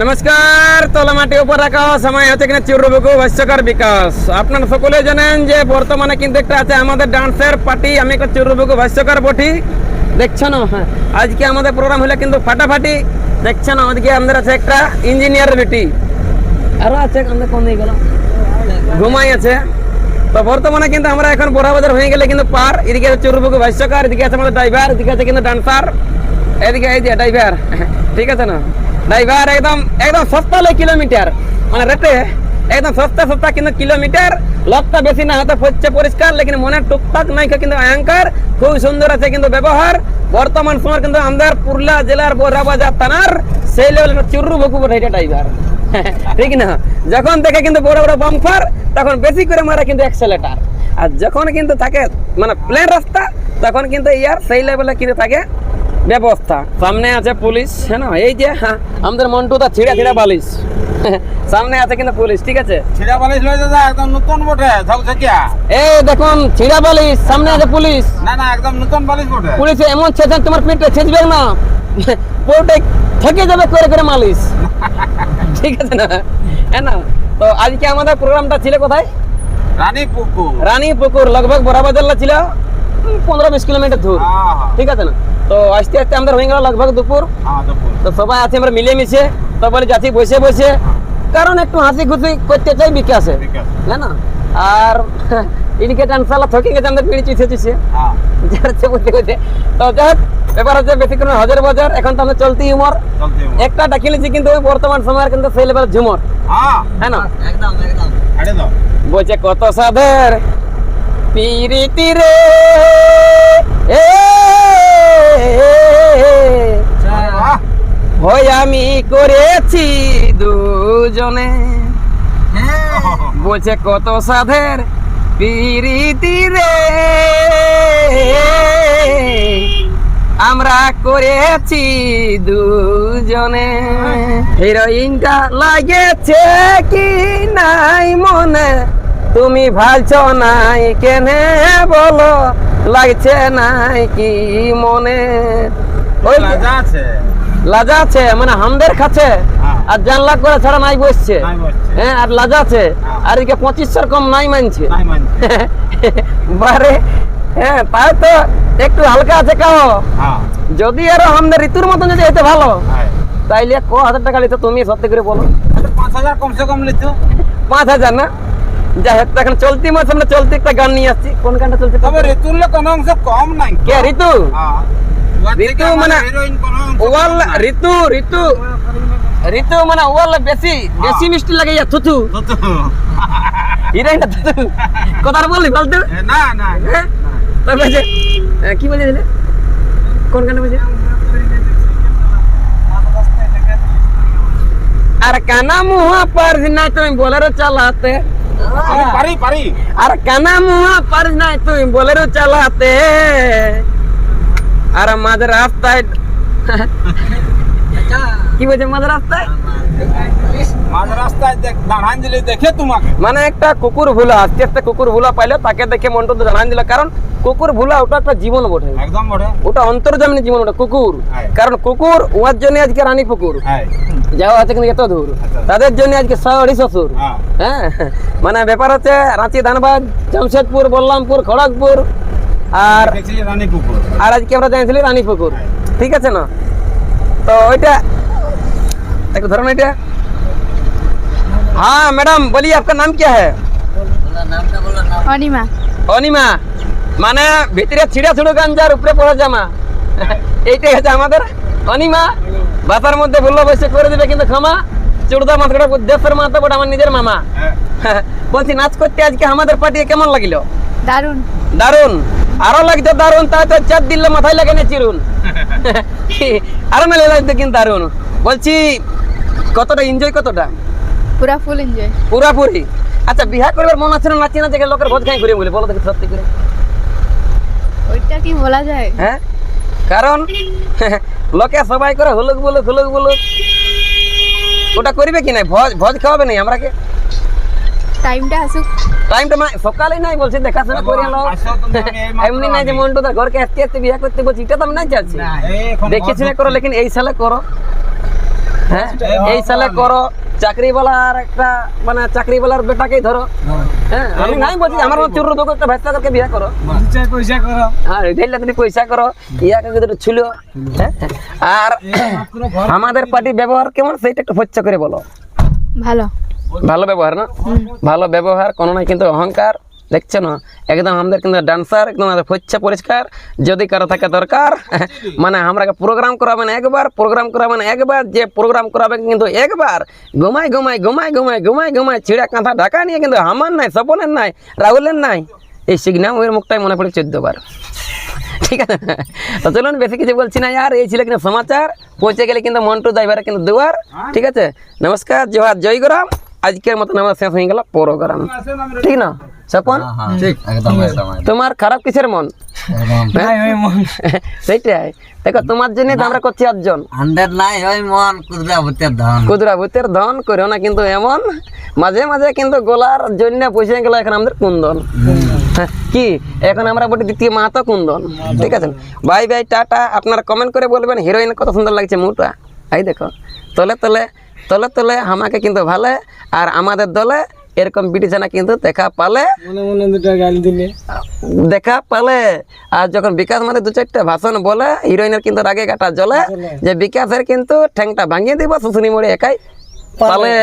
নমস্কার, তলামাটি উপর রাখা সময় হচ্ছে কিনা চিরবুকু ভাষ্যকার বিকাশ। আপনারা সকলে জানেন যে বর্তমানে কিন্তু একটা আছে আমাদের ডান্সের পার্টি। আমি একটা চিরবুকু ভাষ্যকার বটি, দেখছেন। হ্যাঁ, আজকে আমাদের প্রোগ্রাম হলে কিন্তু ফাটাফাটি, দেখছেন। আজকে আমাদের আছে একটা ইঞ্জিনিয়ার বেটি, আরো আছে আমাদের কোন দিকে গেল ঘুমাই আছে। তো বর্তমানে কিন্তু আমরা এখন বড় বাজার হয়ে গেলে কিন্তু পার, এদিকে আছে চিরবুকু ভাষ্যকার, এদিকে আছে আমাদের ড্রাইভার, এদিকে আছে কিন্তু ডান্সার, এদিকে এই যে ড্রাইভার, ঠিক আছে না? ড্রাইভার একদম একদম সস্তা লে কিলোমিটার, মানে রেটে একদম সস্তা কিন্তু কিলোমিটার। লোকটা বেশি না হতে হচ্ছে পরিষ্কার, লেকিন মনের টুকটাক নাই কিন্তু অহংকার, খুব সুন্দর আছে কিন্তু ব্যবহার। বর্তমান সময় কিন্তু আমাদের পুরুলিয়া জেলার বড়বাজার থানার সেই লেভেলের চিরবুকু এটা ড্রাইভার, ঠিক না? যখন দেখে কিন্তু বড় বড় বাম্পার, তখন বেশি করে মারে কিন্তু অ্যাক্সেলেটার। আর যখন কিন্তু থাকে মানে প্লেন রাস্তা, তখন কিন্তু ইয়ার সেই লেভেলে কিন্তু থাকে ব্যবস্থা। সামনে আছে পুলিশ, হ্যাঁ না? এই যে আমাদের মন্টুদা ছিড়া বালিশ, সামনে আছে কিন্তু পুলিশ, ঠিক আছে? ছিড়া বালিশ লয় দাদা, একদম নতুন বটে, ঝকঝকিয়া। এই দেখুন ছিড়া বালিশ, সামনে আছে পুলিশ। না না, একদম নতুন বালিশ বটে। পুলিশ এমন ছেঁচেন তোমার পেটে ছেঁচবে না, পোটে থেকে যাবে করে করে মালিশ, ঠিক আছে না? হ্যাঁ না? তো আজকে আমাদের প্রোগ্রামটা ছিল কোথায়? রানীপুকুর, লগভগ বড়বাজার ছিল 15-20 কিলোমিটার দূর, ঠিক আছে না? তো আস্তে আস্তে আমাদের হয়ে গেল লগভগ দুপুর। তো সবাই আছে আমরা মিলে মিশে, তো বলে যাচ্ছি বসে বসে, কারণ একটু হাসি খুশি করতে চাই বিকাশে, হ্যাঁ না? আর এদিকে টানসালা থকে গেছে আমাদের পিড়ি চিছে যাচ্ছে বলতে বলতে। তো যাই হোক, ব্যাপার হচ্ছে বেশিক্ষণ হাজার বাজার, এখন তো আমরা চলতি উমর একটা ডাকিলেছি, কিন্তু ওই বর্তমান সময়ের কিন্তু সেই লেভেল ঝুমর, হ্যাঁ না? বলছে কত সাধের পিরিতি রে, ভয় আমি করেছি দুজনে, বলছে কত সাধের পিরিতি রে, আমরা করেছি দুজনে। হিরোইনটা লাগেছে কি নাই মনে, তুমি ভালছো নাই কেনে বলো, লাগছে নাই কি মনে? ওই লাজা আছে মানে হামদের কাছে, আর জানলা করে ছাড়া নাই বসছে, হ্যাঁ, আর লাজা আছে, আর এদিকে 2500 কম নাই মানছে বারে। হ্যাঁ, তাই তো একটু হালকা আছে কাও। যদি আরো আমাদের ঋতুর মতন যদি হইতে ভালো, তাইলে 1000 টাকা লিতো, তুমি সত্যি করে বলো। 5000 কমসে কম লিতো। 5000 না? যাই হোক, এখন চলতি মাস আমরা চলতি একটা গান নিয়ে আসছি। কোন গানটা চলছে? তবে ঋতুর কোনো অংশ কম নাই। কে ঋতু? ঋতু মানে ঋতু মানে ওয়াল বেশি মিষ্টি লাগে, থুতু হিরোইনটা থুতু। কথা বললি ফালতু? না না, তবে যে কি বলেছিলে, কোন গানটা বলছে? আর কানা মুহা পারজ নাই তুমি বোলেরো চালাতে, পারি। আর কানা মুহা পারজ নাই তুমি বোলেরো চালাতে, আর মাঝ রাস্তায় কি বলছে? মাঝ রাস্তায় দেখে তোমাকে, মানে একটা কুকুর ভুলা, আস্তে আস্তে কুকুর ভুলা পাইলে তাকে দেখে মনটা তো জানান দিল। কারণ কুকুর ভুলা ওটা একটা জীবন বটে, একদম বটে, ওটা অন্তর্জামিনী জীবন, ওটা কুকুর। কারণ কুকুর ওর জন্য আজকে রানীপুকুর যাওয়া আছে কিন্তু এত দূর, তাদের জন্য আজকে 100 শ্বশুর। হ্যাঁ, মানে ব্যাপার হচ্ছে রাঁচি, ধানবাদ, জামশেদপুর, বল্লামপুর, খড়গপুর, আর আজকে আমরা জানিয়েছিলি রানীপুকুর, ঠিক আছে না? তো ওইটা একটু ধরুন এটা। हाँ मैडम बोलिए, आपका नाम क्या है? অনিমা। অনিমা মানে ভিতরে ছিড়া ছুড়ো গাঞ্জার উপরে পড়া জামা, এইটাই হচ্ছে আমাদের অনিমা। ভাষার মধ্যে ভুল বসে করে দেবে কিন্তু ক্ষমা। চুড়দা মাথাটা দেশের মাথা, বট আমার নিজের মামা। বলছি নাচ করতে আজকে আমাদের পার্টি কেমন লাগিল? দারুন দারুন, আরো লাগছে দারুন, তাই তো 4 দিলে মাথায় লাগে না চিরুন, আরো মেলে লাগছে কিন্তু দারুন। বলছি কতটা এনজয়, কতটা? পুরা ফুল এনজয়, পুরাপুরি। আচ্ছা, বিহা করবার মন আছে না? নাচি না দেখে লোকের ভোজ খাই ঘুরে বলে, বলো দেখি সত্যি করে। ওইটা কি বলা যায়? হ্যাঁ, কারণ লোকে সবাই করে হুলুক বলুক, ওটা করবে কি নাই? ভোজ খাওয়াবে নাই আমরাকে? টাইমটা আসুক, টাইমটা সকালে নাই বলছি, দেখাশোনা করে নাও। এমনি নাই যে মন্টু তার ঘরকে আস্তে আস্তে বিয়ে করতে বলছি, এটা তো আমি নাই চাচ্ছি। দেখে শুনে করো, লেকিন এই সালে করো। হ্যাঁ এই সালে করো চাকরিওয়ালার একটা মানে চাকরিওয়ালার বেটাকেই ধরো হ্যাঁ আমি নাই বলছি আমার চুরু দুটো একটা ভাইসাকে বিয়ে করো পয়সা করো হ্যাঁ ঢেলে তুমি পয়সা করো ইয়াকে দুটো ছিল হ্যাঁ আর আমাদের পার্টি ব্যবহার কেমন সেইটা একটু ফচ্চা করে বলো ভালো ভালো ব্যবহার না ভালো ব্যবহার কোনো নাই কিন্তু অহংকার দেখছো না একদম আমাদের কিন্তু ডান্সার একদম ফচ্চা পরিষ্কার যদি কারো থাকে দরকার মানে আমরা প্রোগ্রাম করাবেন একবার প্রোগ্রাম করাবেন একবার যে প্রোগ্রাম করাবেন কিন্তু একবার ঘুমাই ঘুমাই ঘুমাই ঘুমাই ঘুমাই ঘুমাই ছিঁড়া কাঁথা ঢাকা নিয়ে কিন্তু আমার নাই স্বপনের নাই রাহুলের নাই এই সিগনাম ওই মুখটাই মনে পড়ে 14 বার ঠিক আছে তো চলুন বেশি কিছু বলছি না यार এই ছিল কিন্তু সমাচার পৌঁছে গেলে কিন্তু মন্টু ড্রাইভারের কিন্তু দুয়ার ঠিক আছে নমস্কার জোহার জয়গ্রাম আজকের মতন আমরা শেষ হয়ে গেল প্রোগ্রাম ঠিক না স্বপন ঠিক একদম একদম তোমার খারাপ কিসের মন সেইটাই দেখো তোমার জন্য তো আমরা করছি 8 জন আন্ডার নাই ওই মন কুদরা ভূতের ধন কুদরা ভূতের ধন করো না কিন্তু এমন মাঝে মাঝে কিন্তু গোলার জন্য পয়সা গেল এখন আমাদের কুন্দন হ্যাঁ, কি এখন আমরা বলি দ্বিতীয় মাহাতো কুন্দন ঠিক আছে বাই বাই টাটা আপনারা কমেন্ট করে বলবেন হিরোইন কত সুন্দর লাগছে মুটা এই দেখো তলে তলে তলে তলে আমাকে কিন্তু ভালো আর আমাদের দলে এরকম বিটিছানা কিন্তু দেখা পালে দেখা পালে আর যখন বিকাশ মানে 2-4টা ভাষণ বলে হিরোইনের কিন্তু রাগে কাটা জ্বলে যে বিকাশের কিন্তু ঠ্যাংটা ভাঙিয়ে দিব শুশুনি মোড়ে একাই পালে